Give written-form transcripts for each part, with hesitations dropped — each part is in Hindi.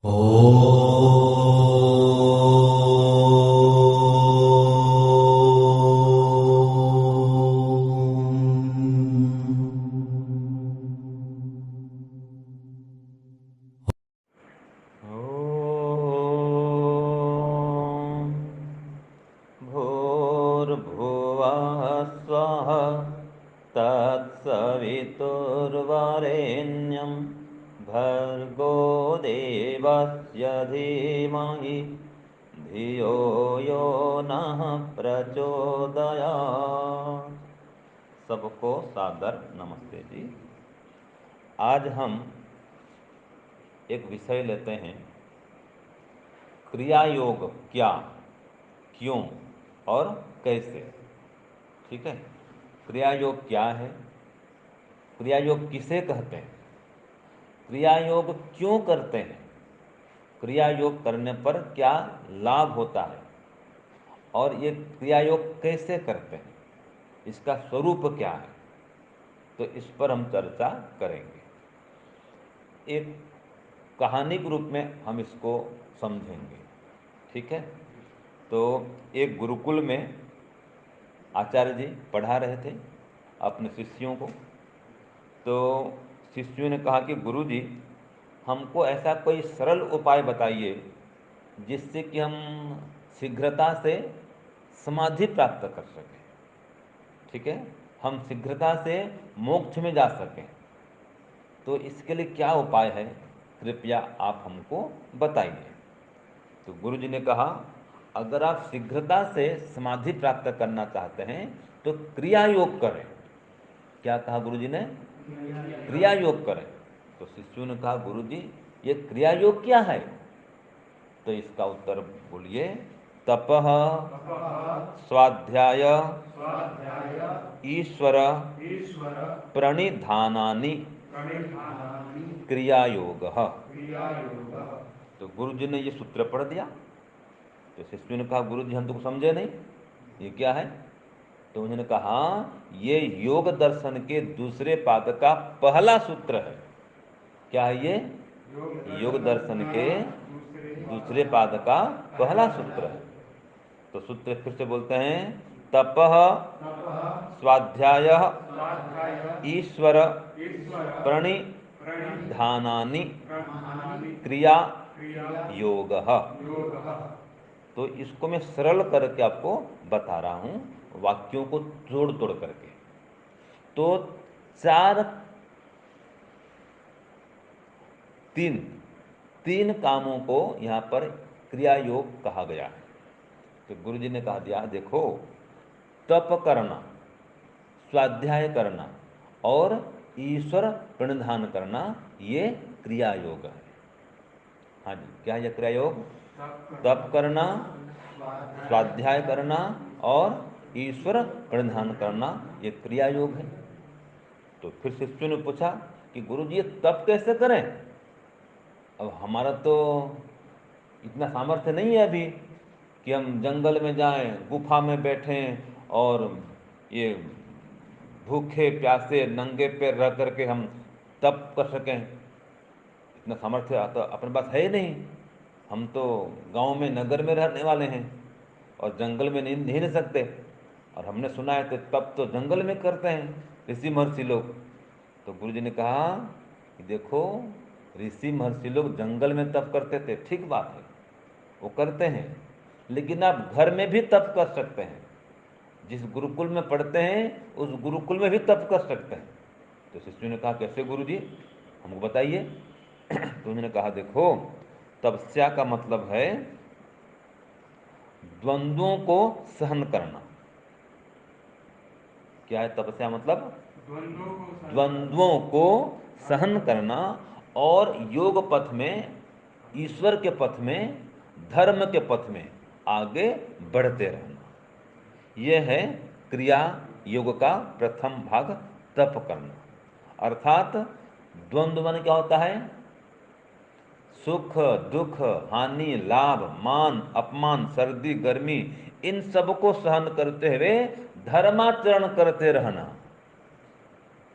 भूर्भुवः स्वः तत्सवितुर्वरेण्यं भर्गो देवस्य धीमहि धियो यो नः प्रचोदयात्। सबको सादर नमस्ते जी। आज हम एक विषय लेते हैं, क्रिया योग क्या, क्यों और कैसे। ठीक है, क्रिया योग क्या है, क्रिया योग किसे कहते हैं, क्रिया योग क्यों करते हैं, क्रिया योग करने पर क्या लाभ होता है और ये क्रिया योग कैसे करते हैं, इसका स्वरूप क्या है, तो इस पर हम चर्चा करेंगे। एक कहानी के रूप में हम इसको समझेंगे। ठीक है, तो एक गुरुकुल में आचार्य जी पढ़ा रहे थे अपने शिष्यों को। तो शिष्यों ने कहा कि गुरु जी, हमको ऐसा कोई सरल उपाय बताइए जिससे कि हम शीघ्रता से समाधि प्राप्त कर सकें। ठीक है, हम शीघ्रता से मोक्ष में जा सकें, तो इसके लिए क्या उपाय है, कृपया आप हमको बताइए। तो गुरु जी ने कहा, अगर आप शीघ्रता से समाधि प्राप्त करना चाहते हैं तो क्रिया योग करें। क्या कहा गुरु जी ने? क्रिया योग करें। तो शिष्यों ने कहा, गुरु जी ये क्रिया योग क्या है? तो इसका उत्तर बोलिए, तपः स्वाध्याय ईश्वर प्रणिधानानि क्रिया योगः। तो गुरु जी ने ये सूत्र पढ़ दिया। तो शिष्यों ने कहा, गुरु जी हम तो समझे नहीं, ये क्या है? तो उन्होंने कहा, ये योग दर्शन के दूसरे पाद का पहला सूत्र है। क्या है ये? योग दर्शन के दूसरे पाद का पहला सूत्र है। तो सूत्र फिर से बोलते हैं, तपः स्वाध्याय ईश्वर प्रणिधानानि क्रिया योगः। तो इसको मैं सरल करके आपको बता रहा हूं, वाक्यों को जोड़ तोड़ करके। तो चार तीन तीन कामों को यहाँ पर क्रिया योग कहा गया है। तो गुरु जी ने कहा दिया, देखो, तप करना, स्वाध्याय करना और ईश्वर प्रणिधान करना, ये क्रिया योग है। हाँ जी, क्या है ये क्रिया योग? तप करना, स्वाध्याय करना और ईश्वर प्रणिधान करना, ये क्रिया योग है। तो फिर शिष्यों ने पूछा कि गुरु जी ये तप कैसे करें? अब हमारा तो इतना सामर्थ्य नहीं है अभी कि हम जंगल में जाएं, गुफा में बैठें और ये भूखे प्यासे नंगे पैर रह करके हम तप कर सकें। इतना सामर्थ्य तो अपने पास है ही नहीं। हम तो गांव में, नगर में रहने वाले हैं और जंगल में नहीं रह सकते। और हमने सुना है तो तप तो जंगल में करते हैं ऋषि महर्षि लोग। तो गुरु जी ने कहा कि देखो, ऋषि महर्षि लोग जंगल में तप करते थे, ठीक बात है, वो करते हैं, लेकिन आप घर में भी तप कर सकते हैं। जिस गुरुकुल में पढ़ते हैं उस गुरुकुल में भी तप कर सकते हैं। तो शिष्यों ने कहा, कैसे गुरु जी, हमको बताइए। तो उन्होंने कहा, देखो, तपस्या का मतलब है द्वंद्वों को सहन करना। क्या है तपस्या मतलब? द्वंद्वों को सहन करना और योग पथ में, ईश्वर के पथ में, धर्म के पथ में आगे बढ़ते रहना। यह है क्रिया योग का प्रथम भाग, तप करना। अर्थात द्वंद्व मन क्या होता है? सुख दुख, हानि लाभ, मान अपमान, सर्दी गर्मी, इन सबको सहन करते हुए धर्माचरण करते रहना,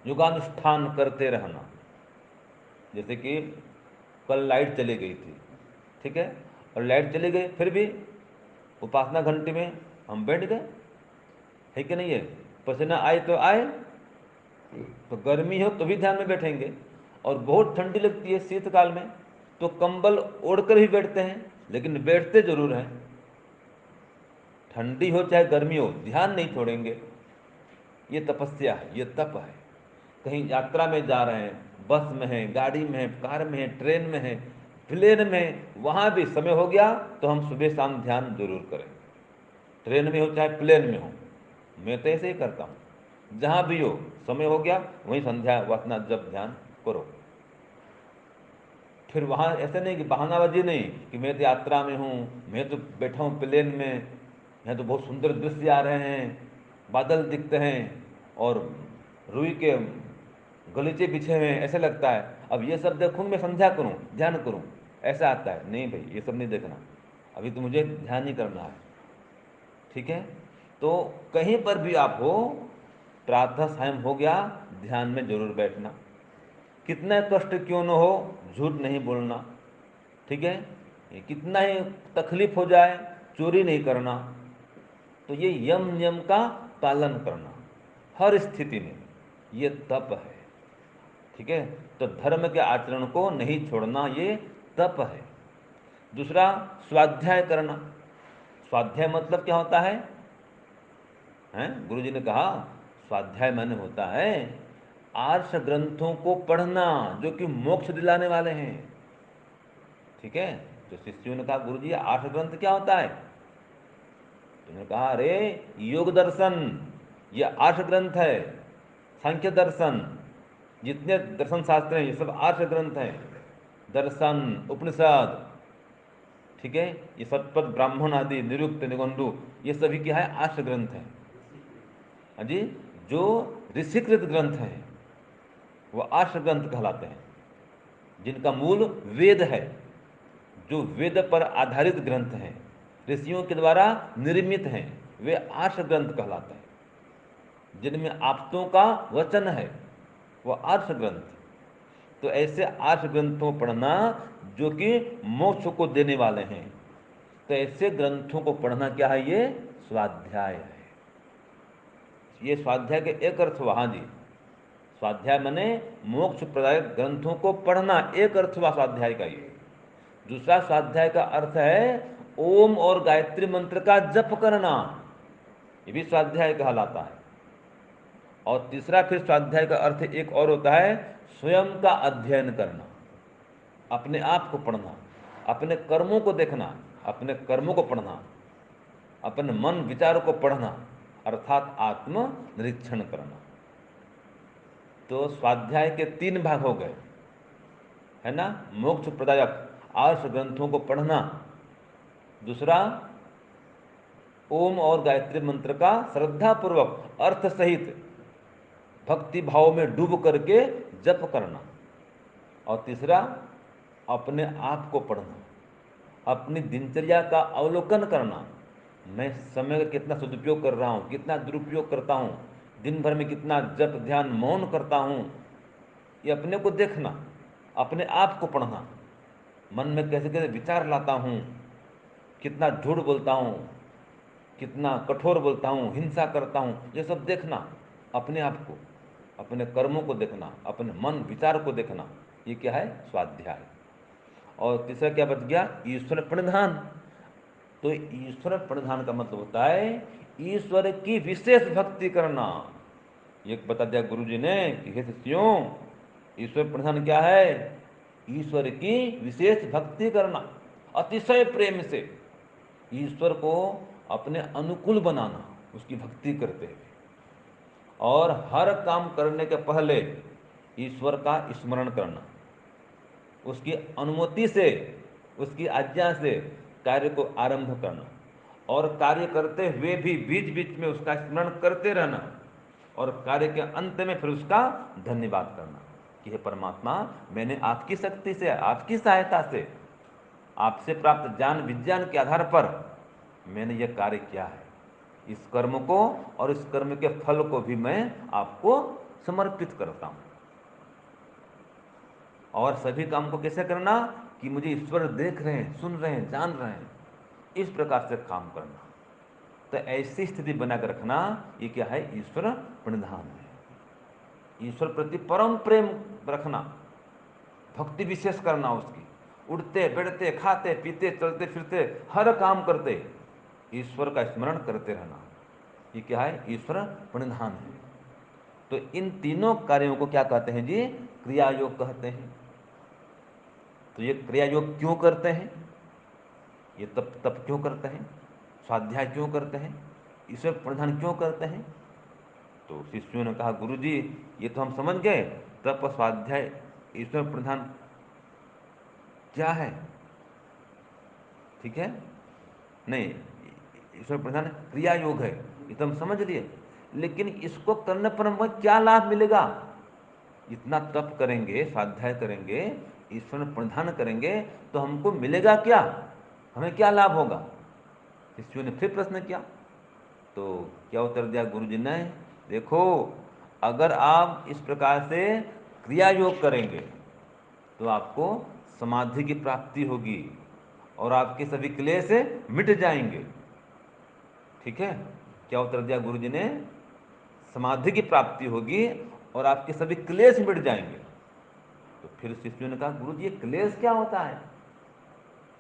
युगानुष्ठान करते रहना। जैसे कि कल लाइट चली गई थी, ठीक है, और लाइट चली गई फिर भी उपासना घंटी में हम बैठ गए, है कि नहीं है। पसीना आए तो आए, तो गर्मी हो तो भी ध्यान में बैठेंगे, और बहुत ठंडी लगती है शीतकाल में तो कंबल ओढ़कर भी बैठते हैं, लेकिन बैठते जरूर हैं। ठंडी हो चाहे गर्मी हो, ध्यान नहीं छोड़ेंगे। ये तपस्या है, ये तप है। कहीं यात्रा में जा रहे हैं, बस में हैं, गाड़ी में हैं, कार में हैं, ट्रेन में हैं, प्लेन में, वहाँ भी समय हो गया तो हम सुबह शाम ध्यान जरूर करें। ट्रेन में हो चाहे प्लेन में हो, मैं तो ऐसे ही करता हूँ। जहाँ भी हो, समय हो गया वहीं संध्या वासना जब ध्यान करो। फिर वहाँ ऐसे नहीं कि बहानाबाजी नहीं कि मैं तो यात्रा में हूँ, मैं तो बैठा हूँ प्लेन में, यहाँ तो बहुत सुंदर दृश्य आ रहे हैं, बादल दिखते हैं और रुई के गलीचे बिछे हुए हैं, ऐसे लगता है अब ये सब देखूँ मैं संध्या करूँ, ध्यान करूँ, ऐसा आता है। नहीं भाई, ये सब नहीं देखना, अभी तो मुझे ध्यान ही करना है। ठीक है, तो कहीं पर भी आप हो, प्रातः सायं हो गया, ध्यान में जरूर बैठना। कितना कष्ट क्यों न हो, झूठ नहीं बोलना। ठीक है, ये कितना ही तकलीफ हो जाए, चोरी नहीं करना। तो ये यम नियम का पालन करना हर स्थिति में, ये तप है। ठीक है, तो धर्म के आचरण को नहीं छोड़ना, ये तप है। दूसरा, स्वाध्याय करना। स्वाध्याय मतलब क्या होता है? गुरु जी ने कहा स्वाध्याय माने होता है आर्ष ग्रंथों को पढ़ना, जो कि मोक्ष दिलाने वाले हैं। ठीक है, तो शिष्यों ने कहा गुरु जी आर्ष ग्रंथ क्या होता है? तुमने कहा अरे योग दर्शन ये आर्ष ग्रंथ है, सांख्य दर्शन, जितने दर्शन शास्त्र हैं ये सब आर्ष ग्रंथ हैं। दर्शन, उपनिषद, ठीक है, ये शतपथ ब्राह्मण आदि, निरुक्त, निगंडु, ये सभी क्या है? आर्ष ग्रंथ हैं। हाँ जी, जो ऋषिकृत ग्रंथ हैं वो आर्ष ग्रंथ कहलाते हैं, जिनका मूल वेद है, जो वेद पर आधारित ग्रंथ हैं, ऋषियों के द्वारा निर्मित हैं, वे आर्ष ग्रंथ कहलाते हैं। जिनमें आप्तों का वचन है वो आर्ष ग्रंथ। तो ऐसे आर्ष ग्रंथों पढ़ना जो कि मोक्ष को देने वाले हैं, तो ऐसे ग्रंथों को पढ़ना क्या है? ये स्वाध्याय है। ये स्वाध्याय के एक अर्थ वहाँ जी, स्वाध्याय माने मोक्ष प्रदायक ग्रंथों को पढ़ना, एक अर्थ हुआ स्वाध्याय का ये। दूसरा स्वाध्याय का अर्थ है ओम और गायत्री मंत्र का जप करना, ये भी स्वाध्याय कहलाता है। और तीसरा फिर स्वाध्याय का अर्थ एक और होता है स्वयं का अध्ययन करना, अपने आप को पढ़ना, अपने कर्मों को देखना, अपने कर्मों को पढ़ना, अपने मन विचार को पढ़ना, अर्थात आत्म निरीक्षण करना। तो स्वाध्याय के 3 भाग हो गए, है ना? मोक्ष प्रदायक आर्ष ग्रंथों को पढ़ना, दूसरा ओम और गायत्री मंत्र का श्रद्धापूर्वक अर्थ सहित भक्ति भाव में डूब करके जप करना, और तीसरा अपने आप को पढ़ना, अपनी दिनचर्या का अवलोकन करना। मैं समय का कितना सदुपयोग कर रहा हूँ, कितना दुरुपयोग करता हूँ, दिन भर में कितना जप ध्यान मौन करता हूँ, ये अपने को देखना, अपने आप को पढ़ना। मन में कैसे कैसे विचार लाता हूँ, कितना झूठ बोलता हूँ, कितना कठोर बोलता हूँ, हिंसा करता हूँ, ये सब देखना, अपने आप को, अपने कर्मों को देखना, अपने मन विचार को देखना। ये क्या है? स्वाध्याय। और तीसरा क्या बच गया? ईश्वर प्रणिधान। तो ईश्वर प्रणिधान का मतलब होता है ईश्वर की विशेष भक्ति करना। ये बता दिया गुरु जी ने कि हे शिष्यों, ईश्वर प्रणिधान क्या है? ईश्वर की विशेष भक्ति करना, अतिशय प्रेम से ईश्वर को अपने अनुकूल बनाना, उसकी भक्ति करते हुए, और हर काम करने के पहले ईश्वर का स्मरण करना, उसकी अनुमति से, उसकी आज्ञा से कार्य को आरंभ करना, और कार्य करते हुए भी बीच बीच में उसका स्मरण करते रहना, और कार्य के अंत में फिर उसका धन्यवाद करना कि हे परमात्मा, मैंने आपकी शक्ति से, आपकी सहायता से, आपसे प्राप्त ज्ञान विज्ञान के आधार पर मैंने यह कार्य किया है। इस कर्म को और इस कर्म के फल को भी मैं आपको समर्पित करता हूं। और सभी काम को कैसे करना? कि मुझे ईश्वर देख रहे हैं, सुन रहे हैं, जान रहे हैं, इस प्रकार से काम करना। तो ऐसी स्थिति बनाकर रखना, ये क्या है? ईश्वर प्रणिधान है। ईश्वर प्रति परम प्रेम रखना, भक्ति विशेष करना उसकी, उठते बैठते खाते पीते चलते फिरते हर काम करते ईश्वर का स्मरण करते रहना, ये क्या है? ईश्वर प्रणिधान है। तो इन तीनों कार्यों को क्या कहते हैं जी? क्रिया योग कहते हैं। तो ये क्रिया योग क्यों करते हैं? ये तप तप क्यों करते हैं? स्वाध्याय क्यों करते हैं? ईश्वर प्रणिधान क्यों करते हैं? तो शिष्यों ने कहा, गुरु जी ये तो हम समझ गए, तप स्वाध्याय ईश्वर प्रणिधान क्या है, ठीक है, नहीं, ईश्वर प्रधान क्रिया योग है, ये तो हम समझ लिए, लेकिन इसको करने पर हमें क्या लाभ मिलेगा? इतना तप करेंगे, स्वाध्याय करेंगे, ईश्वर प्रधान करेंगे, तो हमको मिलेगा क्या? हमें क्या लाभ होगा? शिष्यों ने फिर प्रश्न किया। तो क्या उत्तर दिया गुरु जी ने? देखो, अगर आप इस प्रकार से क्रिया योग करेंगे तो आपको समाधि की प्राप्ति होगी और आपके सभी क्लेश मिट जाएंगे। ठीक है, क्या उत्तर दिया गुरु जी ने? समाधि की प्राप्ति होगी और आपके सभी क्लेश मिट जाएंगे। तो फिर शिष्यों ने कहा, गुरु जी ये क्लेश क्या होता है?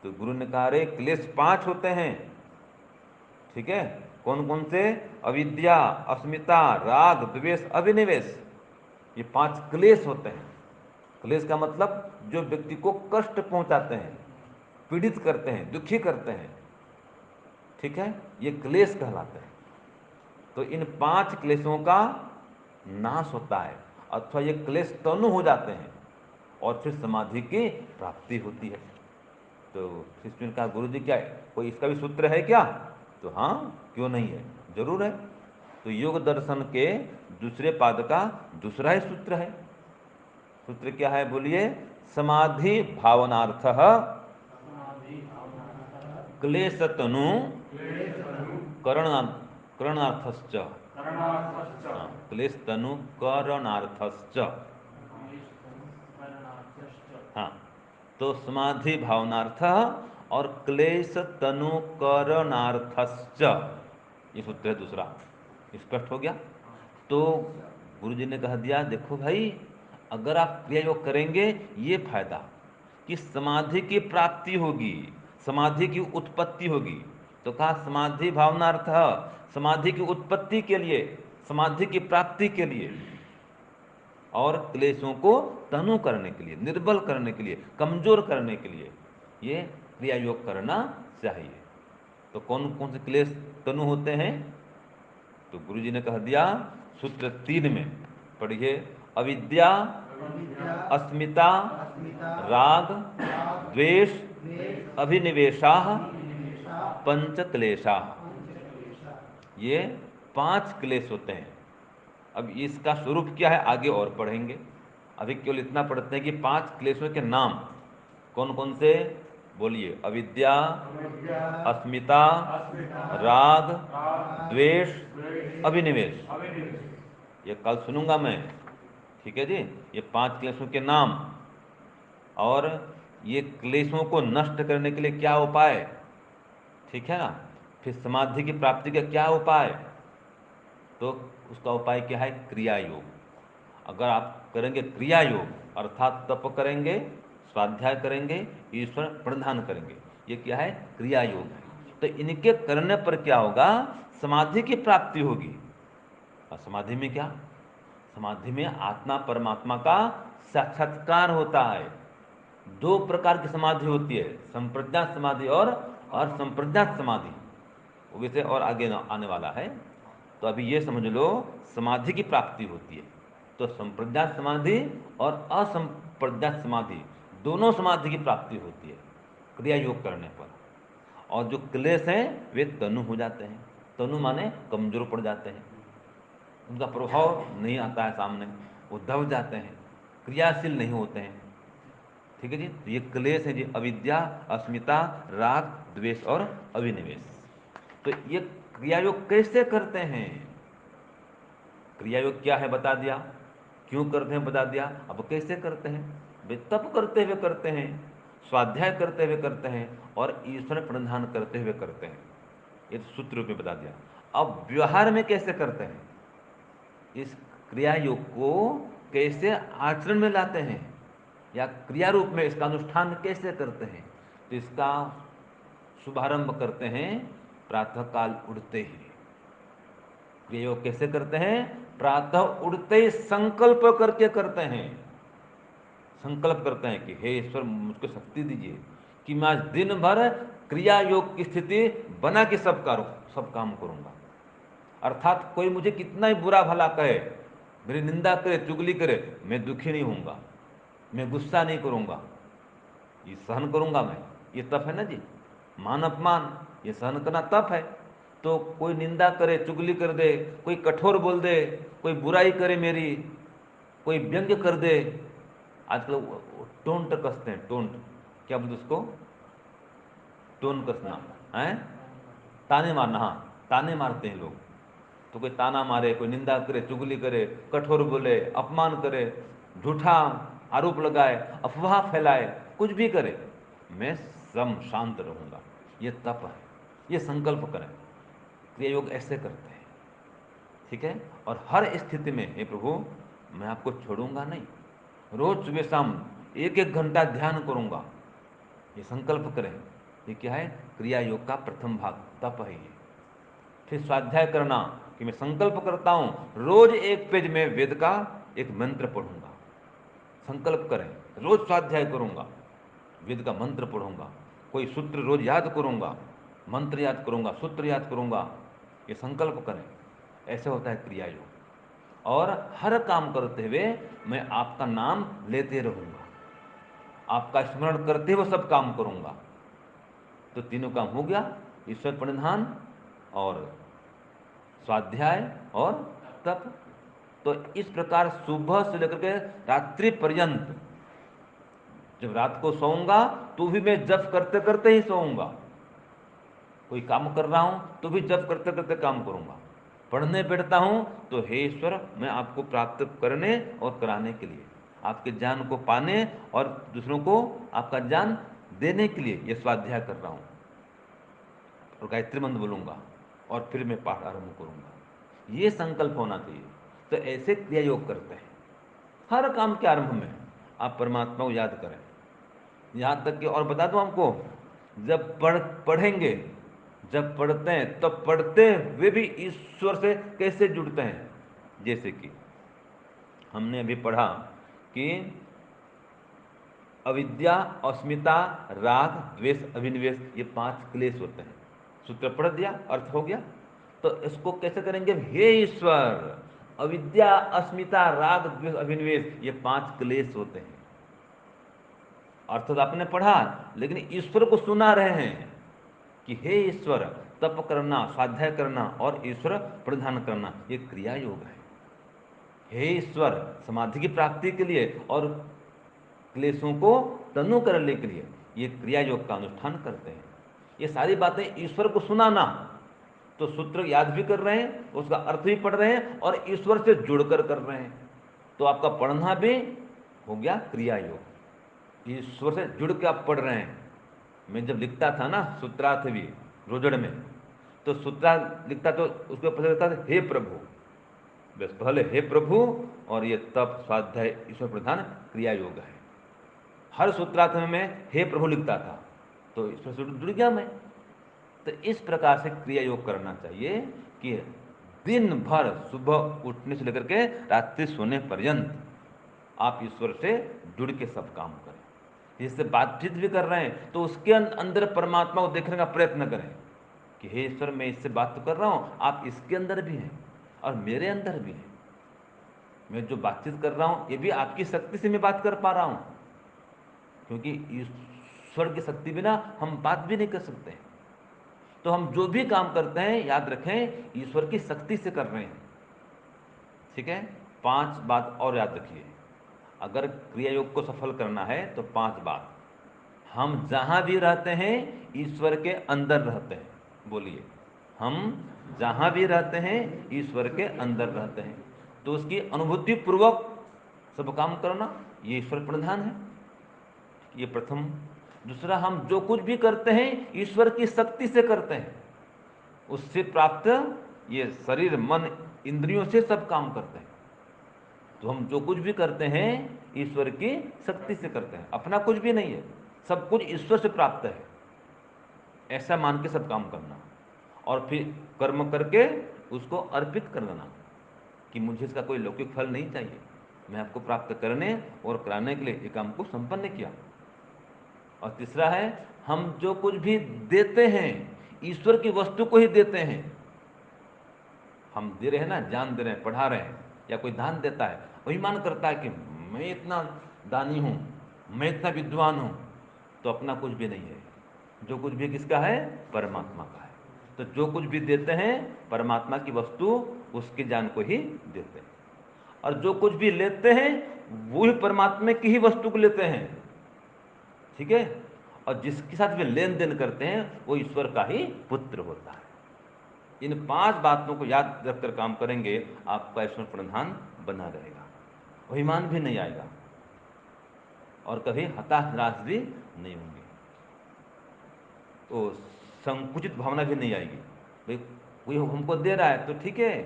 तो गुरु ने कहा, अरे क्लेश 5 होते हैं। ठीक है, कौन कौन से? अविद्या, अस्मिता, राग, द्वेष, अभिनिवेश, ये 5 क्लेश होते हैं। क्लेश का मतलब जो व्यक्ति को कष्ट पहुंचाते हैं, पीड़ित करते हैं, दुखी करते हैं, ठीक है, ये क्लेश कहलाते हैं। तो इन 5 क्लेशों का नाश होता है अथवा ये क्लेश तनु हो जाते हैं और फिर समाधि की प्राप्ति होती है। तो शिष्य ने कहा, गुरु जी क्या कोई इसका भी सूत्र है क्या? तो हाँ, क्यों नहीं है, जरूर है। तो योग दर्शन के दूसरे पाद का दूसरा ही सूत्र है। सूत्र क्या है बोलिए? समाधि भावनार्थ क्लेश तनु करणार्थश्च। हाँ, क्लेश तनु करणार्थश्च। हाँ, तो समाधि भावनार्थ और क्लेश तनु करणार्थश्च, ये सूत्र है दूसरा। स्पष्ट हो गया? तो गुरु जी ने कह दिया, देखो भाई, अगर आप क्रिया योग करेंगे, ये फायदा कि समाधि की प्राप्ति होगी, समाधि की उत्पत्ति होगी। तो कहा समाधि भावनार्थ, समाधि की उत्पत्ति के लिए, समाधि की प्राप्ति के लिए और क्लेशों को तनु करने के लिए, निर्बल करने के लिए, कमजोर करने के लिए ये क्रिया योग करना चाहिए। तो कौन कौन से क्लेश तनु होते हैं? तो गुरु जी ने कह दिया सूत्र 3 में, पढ़िए, अविद्या, अस्मिता, राग, द्वेष, अभिनिवेशा, पंच क्लेशा, ये 5 क्लेश होते हैं। अब इसका स्वरूप क्या है आगे और पढ़ेंगे, अभी केवल इतना पढ़ते हैं कि 5 क्लेशों के नाम कौन कौन से? बोलिए, अविद्या, अस्मिता, राग, द्वेष, अभिनिवेश। ये कल सुनूंगा मैं, ठीक है जी, ये 5 क्लेशों के नाम और ये क्लेशों को नष्ट करने के लिए क्या उपाय, ठीक है ना, फिर समाधि की प्राप्ति का क्या उपाय। तो उसका उपाय क्या है? क्रिया योग। अगर आप करेंगे क्रिया योग अर्थात तप करेंगे, स्वाध्याय करेंगे, ईश्वर प्रणिधान करेंगे, ये क्या है? क्रिया योग है। तो इनके करने पर क्या होगा? समाधि की प्राप्ति होगी। और समाधि में क्या? समाधि में आत्मा परमात्मा का साक्षात्कार होता है। 2 प्रकार की समाधि होती है, संप्रज्ञात समाधि और असंप्रज्ञात समाधि, वो विषय और आगे आने वाला है। तो अभी ये समझ लो, समाधि की प्राप्ति होती है। तो संप्रज्ञात समाधि और असंप्रज्ञात समाधि, दोनों समाधि की प्राप्ति होती है क्रिया योग करने पर। और जो क्लेश हैं वे तनु हो जाते हैं। तनु माने कमजोर पड़ जाते हैं, उनका प्रभाव नहीं आता है सामने, वो दब जाते हैं, क्रियाशील नहीं होते हैं। ठीक है जी, तो ये क्लेश है जी, अविद्या, अस्मिता, राग, द्वेष और अभिनिवेश। तो ये क्रिया योग कैसे करते हैं? क्रिया योग क्या है बता दिया, क्यों करते हैं बता दिया, अब कैसे करते हैं? वे तप करते हुए करते हैं। स्वाध्याय करते हुए करते हैं और ईश्वर प्रणिधान करते हुए करते हैं। ये तो सूत्र रूप में बता दिया। अब व्यवहार में कैसे करते हैं, इस क्रिया योग को कैसे आचरण में लाते हैं या क्रिया रूप में इसका अनुष्ठान कैसे करते हैं, तो इसका शुभारंभ करते हैं प्रातःकाल उठते ही। क्रिया योग कैसे करते हैं, प्रातः उठते ही संकल्प करके करते हैं। संकल्प करते हैं कि हे ईश्वर मुझको शक्ति दीजिए कि मैं आज दिन भर क्रिया योग की स्थिति बना के सब काम करूंगा। अर्थात कोई मुझे कितना ही बुरा भला कहे, मेरी निंदा करे, चुगली करे, मैं दुखी नहीं होऊंगा, मैं गुस्सा नहीं करूंगा, ये सहन करूंगा मैं। ये तप है ना जी, मान अपमान ये सहन करना तप है। तो कोई निंदा करे, चुगली कर दे, कोई कठोर बोल दे, कोई बुराई करे मेरी, कोई व्यंग्य कर दे, आजकल टोंट कसते हैं, टोंट क्या बोलते उसको, टोन कसना है, ताने मारना, हाँ ताने मारते हैं लोग। तो कोई ताना मारे, कोई निंदा करे, चुगली करे, कठोर बोले, अपमान करे, झूठा आरोप लगाए, अफवाह फैलाए, कुछ भी करे, मैं सम शांत रहूंगा। ये तप है, ये संकल्प करें। क्रिया योग ऐसे करते हैं, ठीक है। और हर स्थिति में हे प्रभु मैं आपको छोड़ूंगा नहीं, रोज सुबह शाम 1-1 घंटा ध्यान करूंगा, ये संकल्प करें। ये क्या है, क्रिया योग का प्रथम भाग तप है ये। फिर स्वाध्याय करना कि मैं संकल्प करता हूं रोज 1 पेज में वेद का एक मंत्र पढ़ूंगा। संकल्प करें, रोज स्वाध्याय करूंगा, वेद का मंत्र पढ़ूंगा, कोई सूत्र रोज याद करूंगा, मंत्र याद करूंगा, सूत्र याद करूंगा, ये संकल्प करें। ऐसे होता है क्रिया योग। और हर काम करते हुए मैं आपका नाम लेते रहूंगा, आपका स्मरण करते हुए सब काम करूंगा। तो तीनों काम हो गया, ईश्वर प्रणिधान और स्वाध्याय और तप। तो इस प्रकार सुबह से लेकर के रात्रि पर्यंत, जब रात को सोऊंगा तो भी मैं जप करते करते ही सोऊंगा, कोई काम कर रहा हूं तो भी जप करते करते काम करूंगा, पढ़ने बैठता हूं तो हे ईश्वर मैं आपको प्राप्त करने और कराने के लिए, आपके ज्ञान को पाने और दूसरों को आपका ज्ञान देने के लिए यह स्वाध्याय कर रहा हूं, और गायत्री मंत्र बोलूंगा और फिर मैं पाठ आरंभ करूंगा। ये संकल्प होना चाहिए। तो ऐसे क्रिया योग करते हैं। हर काम के आरंभ में आप परमात्मा को याद करें। यहाँ तक कि और बता दूं आपको, जब पढ़ेंगे, जब पढ़ते हैं तब पढ़ते हुए भी ईश्वर से कैसे जुड़ते हैं। जैसे कि हमने अभी पढ़ा कि अविद्या, अस्मिता, राग, द्वेष, अभिनिवेश, ये 5 क्लेश होते हैं। सूत्र पढ़ दिया, अर्थ हो गया। तो इसको कैसे करेंगे, हे ईश्वर अविद्या, अस्मिता, राग, द्वेष, अभिनिवेश, ये 5 क्लेश होते हैं। अर्थ तो आपने पढ़ा, लेकिन ईश्वर को सुना रहे हैं कि हे ईश्वर तप करना, स्वाध्याय करना और ईश्वर प्रधान करना, ये क्रिया योग है। हे ईश्वर समाधि की प्राप्ति के लिए और क्लेशों को तनु करने के लिए ये क्रिया योग का अनुष्ठान करते हैं। ये सारी बातें ईश्वर को सुनाना, तो सूत्र याद भी कर रहे हैं, उसका अर्थ भी पढ़ रहे हैं और ईश्वर से जुड़कर कर रहे हैं। तो आपका पढ़ना भी हो गया क्रिया योग, ईश्वर से जुड़ के आप पढ़ रहे हैं। मैं जब लिखता था ना सूत्रार्थ भी रोजड़ में, तो सूत्रार्थ लिखता तो उसके ऊपर लिखता था हे प्रभु, बस पहले हे प्रभु और ये तप स्वाध्याय ईश्वर प्रधान क्रिया योग है। हर सूत्रार्थ में मैं हे प्रभु लिखता था, तो ईश्वर से जुड़ गया मैं। तो इस प्रकार से क्रिया योग करना चाहिए कि दिन भर सुबह उठने से लेकर के रात्रि सोने पर्यंत आप ईश्वर से जुड़ के सब काम करें। जिससे बातचीत भी कर रहे हैं तो उसके अंदर परमात्मा को देखने का प्रयत्न करें कि हे ईश्वर मैं इससे बात तो कर रहा हूं, आप इसके अंदर भी हैं और मेरे अंदर भी हैं। मैं जो बातचीत कर रहा हूं ये भी आपकी शक्ति से मैं बात कर पा रहा हूं, क्योंकि ईश्वर की शक्ति बिना हम बात भी नहीं कर सकते। तो हम जो भी काम करते हैं याद रखें ईश्वर की शक्ति से कर रहे हैं। ठीक है, 5 बात और याद रखिए। अगर क्रिया योग को सफल करना है तो 5 बात, हम जहां भी रहते हैं ईश्वर के अंदर रहते हैं। बोलिए, हम जहां भी रहते हैं ईश्वर के अंदर रहते हैं। तो उसकी अनुभूति पूर्वक सब काम करना, ये ईश्वर प्रधान है। ये प्रथम दूसरा, हम जो कुछ भी करते हैं ईश्वर की शक्ति से करते हैं, उससे प्राप्त ये शरीर मन इंद्रियों से सब काम करते हैं। तो हम जो कुछ भी करते हैं ईश्वर की शक्ति से करते हैं, अपना कुछ भी नहीं है, सब कुछ ईश्वर से प्राप्त है, ऐसा मान के सब काम करना। और फिर कर्म करके उसको अर्पित कर देना कि मुझे इसका कोई लौकिक फल नहीं चाहिए, मैं आपको प्राप्त करने और कराने के लिए ये काम को संपन्न किया। और तीसरा है, हम जो कुछ भी देते हैं ईश्वर की वस्तु को ही देते हैं। हम दे रहे हैं ना, ज्ञान दे रहे हैं, पढ़ा रहे हैं, या कोई दान देता है, अभिमान करता है कि मैं इतना दानी हूँ, मैं इतना विद्वान हूँ, तो अपना कुछ भी नहीं है। जो कुछ भी किसका है? परमात्मा का है। तो जो कुछ भी देते हैं परमात्मा की वस्तु, उसके ज्ञान को ही देते हैं। और जो कुछ भी लेते हैं वो ही परमात्मा की ही वस्तु को लेते हैं, ठीक है। और जिसके साथ वे लेन देन करते हैं वो ईश्वर का ही पुत्र होता है। इन 5 बातों को याद रखकर काम करेंगे, आपका ईश्वर प्रधान बना रहेगा, अभिमान भी नहीं आएगा और कभी हताश निराश भी नहीं होंगे, तो संकुचित भावना भी नहीं आएगी। भाई कोई हमको दे रहा है तो ठीक है,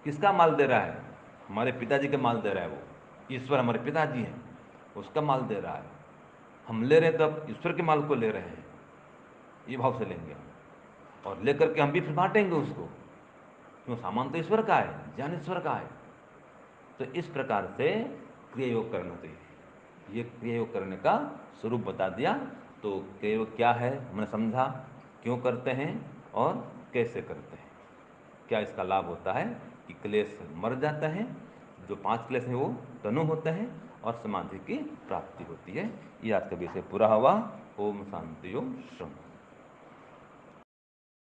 किसका माल दे रहा है? हमारे पिताजी का माल दे रहा है, वो ईश्वर हमारे पिताजी हैं, उसका माल दे रहा है, हम ले रहे हैं तो अब ईश्वर के माल को ले रहे हैं, ये भाव से लेंगे हम, और लेकर के हम भी फिर बांटेंगे उसको, क्यों? सामान तो ईश्वर का है, ज्ञान ईश्वर का है। तो इस प्रकार से क्रिया योग करना चाहिए। ये क्रिया योग करने का स्वरूप बता दिया। तो क्रिया योग क्या है हमने समझा, क्यों करते हैं और कैसे करते हैं। क्या इसका लाभ होता है कि क्लेश मर जाता है, जो 5 क्लेश हैं वो तनु होते हैं और समाधि की प्राप्ति होती है। ये आज का विषय पूरा हुआ। ओम शांति ओम शम।